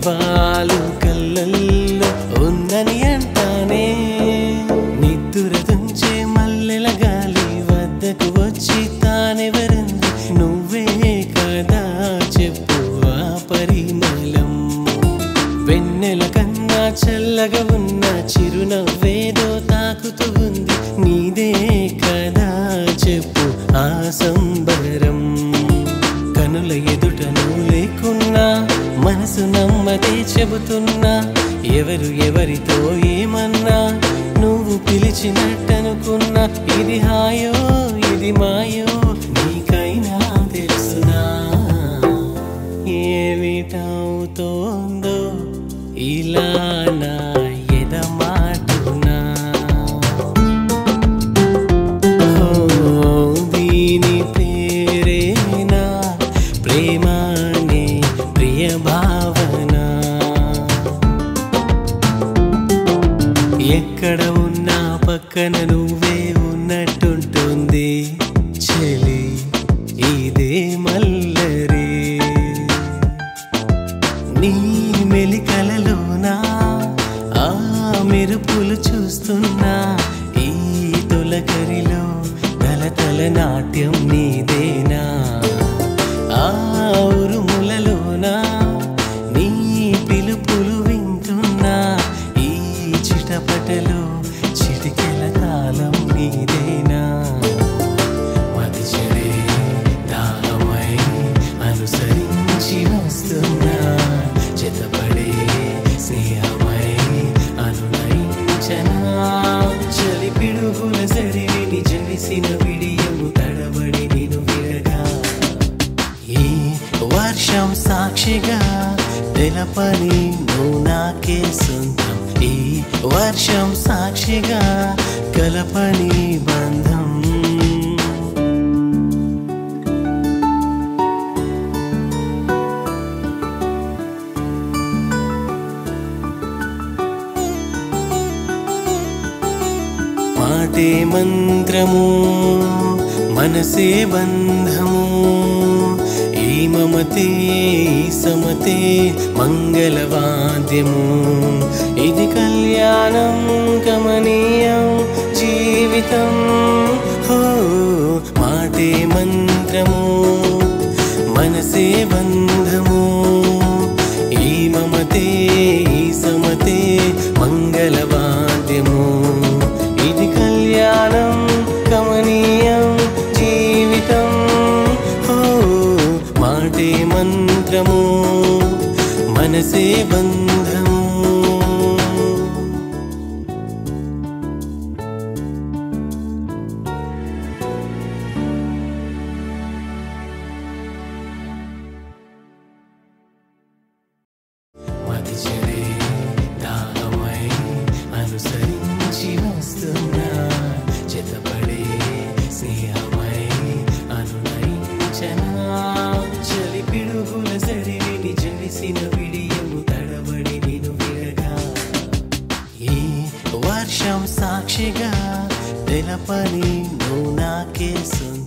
పరువాలు కళ్ళల్లో ఉందని అంటానే నిద్దుర తుంచే మల్లెల గాలి వద్దకు వచ్చి తానెవరంది నువ్వే కదా చెప్పు ఆ పరిమళం వెన్నెల కన్నా చల్లగా ఉన్న చిరునవ్వేదో తాకుతూ ఉంది నీదే కదా చెప్పు ఆ సంబరం కనుల ఎదుట నువ్వు లేకున్నా మనసు నమ్మదే చెబుతున్నా ఎవరు ఎవరితో ఏమన్నా నువ్వు పిలిచినట్టనుకున్నా ఇది హాయో ఇది మాయో నీకైనా తెలుసునా ఏమిటవుతోందో ఇలా నా ఎదమాటునా దీని పేరేనా ప్రేమానే ప్రియ భావన ఎక్కడ ఉన్నా పక్కన నువ్వే ఉన్నట్టుంటుంది చెలి ఇదే మల్లరే నీ మెలికలలోనా ఆ మెరుపులు చూస్తున్నా ఈ తొలకరిలో తల నాట్యం నీదేనా ఆ ఉరుములలోనా నీ పిలుపులు వింటున్నా ఈ చిటపటలో చిటికెల తాళం నీదేనా మది చెడే దాహమై అనుసరించి వస్తున్నా చెతపడే స్నేహమై అనునయించనా చలి పిడుగుల సరిని జలిసిన విడియము తడబడి నిన్ను విడగా ఈ వర్షం సాక్షిగా తెలపని నువ్వు నాకే సొంతం ఈ వర్షం సాక్షిగా కలపని బంధం మాటే మంత్రము మనసే బంధము ఈ మమతే సమతే మంగళవాద్యము ఇది కళ్యాణం కమనీయం జీవితం హో మాటే మంత్రము మనసే బంధము ఈ మమతే సమతే మంగళవాద్యము ఇది కళ్యాణం కమనీయం జీవితం హో మాటే మంత్రము మనసే బంధము మది చెడే దాహమై అనుసరించి వస్తున్నా చెతపడే స్నేహమై అనునయించనా చలి పిడుగుల సరిని జలిసిన విడియము తడబడి నిన్ను విడగా ఈ వర్షం సాక్షిగా తెలపని నువ్వు నాకే సొంతం